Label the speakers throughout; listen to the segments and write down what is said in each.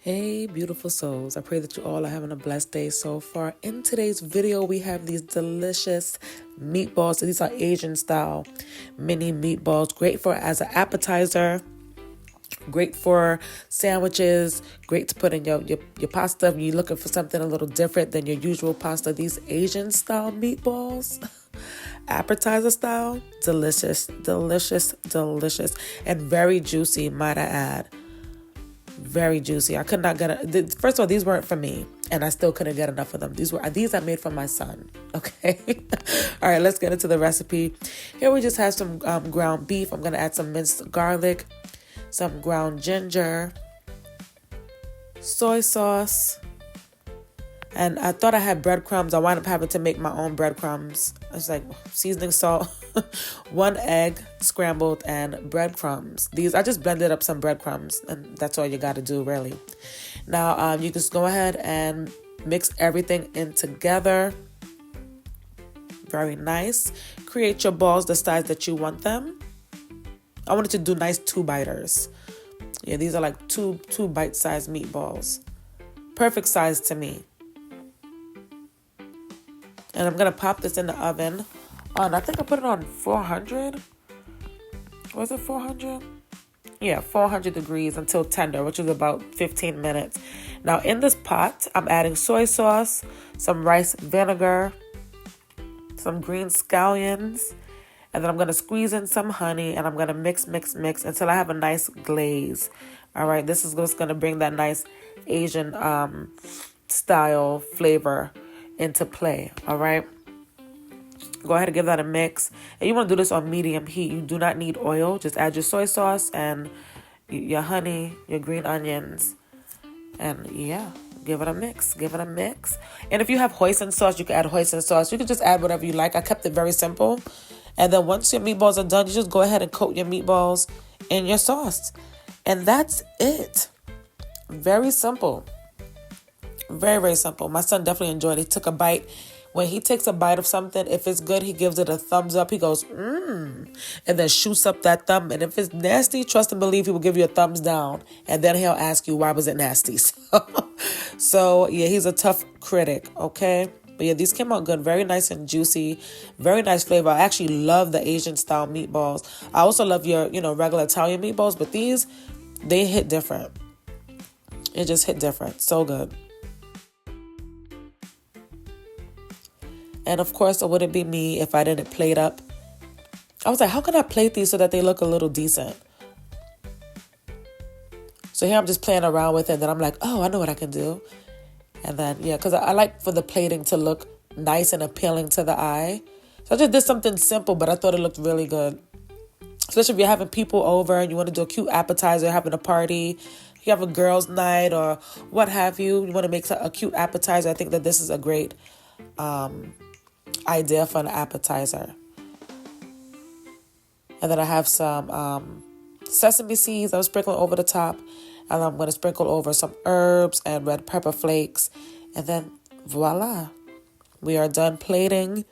Speaker 1: Hey, beautiful souls. I pray that you all are having a blessed day so far. In today's video, we have these delicious meatballs. These are Asian style mini meatballs. Great for as an appetizer. Great for sandwiches. Great to put in your pasta if you're looking for something a little different than your usual pasta. These Asian style meatballs, appetizer style, delicious, delicious, delicious, and very juicy, might I add. Very juicy. I could not get first of all, these weren't for me, and I still couldn't get enough of them. These I made for my son. Okay. All right, let's get into the recipe. Here we just have some ground beef. I'm gonna add some minced garlic, some ground ginger, soy sauce, and I thought I had breadcrumbs. I wound up having to make my own breadcrumbs. I was like seasoning salt, 1 egg scrambled, and breadcrumbs. I just blended up some breadcrumbs, and that's all you got to do, really. Now, you just go ahead and mix everything in together. Very nice. Create your balls the size that you want them. I wanted to do nice 2-biters. Yeah, these are like two bite-sized meatballs. Perfect size to me. And I'm going to pop this in the oven on, I think I put it on 400. Was it 400? Yeah, 400 degrees until tender, which is about 15 minutes. Now in this pot, I'm adding soy sauce, some rice vinegar, some green scallions, and then I'm going to squeeze in some honey, and I'm going to mix until I have a nice glaze. All right, this is just going to bring that nice Asian style flavor into play. All right, go ahead and give that a mix, and you want to do this on medium heat. You do not need oil. Just add your soy sauce and your honey, your green onions, and yeah, give it a mix. And if you have hoisin sauce, you can add hoisin sauce. You can just add whatever you like. I kept it very simple. And then once your meatballs are done, you just go ahead and coat your meatballs in your sauce, and that's it. Very simple. Very, very simple. My son definitely enjoyed it. He took a bite. When he takes a bite of something, if it's good, he gives it a thumbs up. He goes, and then shoots up that thumb. And if it's nasty, trust and believe he will give you a thumbs down. And then he'll ask you, why was it nasty? So yeah, he's a tough critic, okay? But yeah, these came out good. Very nice and juicy. Very nice flavor. I actually love the Asian style meatballs. I also love your, regular Italian meatballs. But these, they hit different. It just hit different. So good. And of course, it wouldn't be me if I didn't plate up. I was like, how can I plate these so that they look a little decent? So here I'm just playing around with it. And then I'm like, oh, I know what I can do. And then, yeah, because I like for the plating to look nice and appealing to the eye. So I just did something simple, but I thought it looked really good. Especially if you're having people over and you want to do a cute appetizer, having a party, you have a girls' night or what have you. You want to make a cute appetizer. I think that this is a great idea for an appetizer. And then I have some sesame seeds I'm sprinkling over the top, and I'm going to sprinkle over some herbs and red pepper flakes, and then voila, we are done plating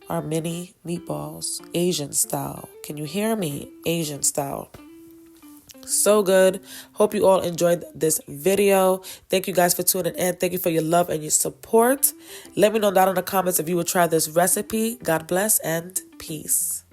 Speaker 1: our mini meatballs, Asian style. Can you hear me? Asian style. So good. Hope you all enjoyed this video. Thank you guys for tuning in. Thank you for your love and your support. Let me know down in the comments if you would try this recipe. God bless and peace.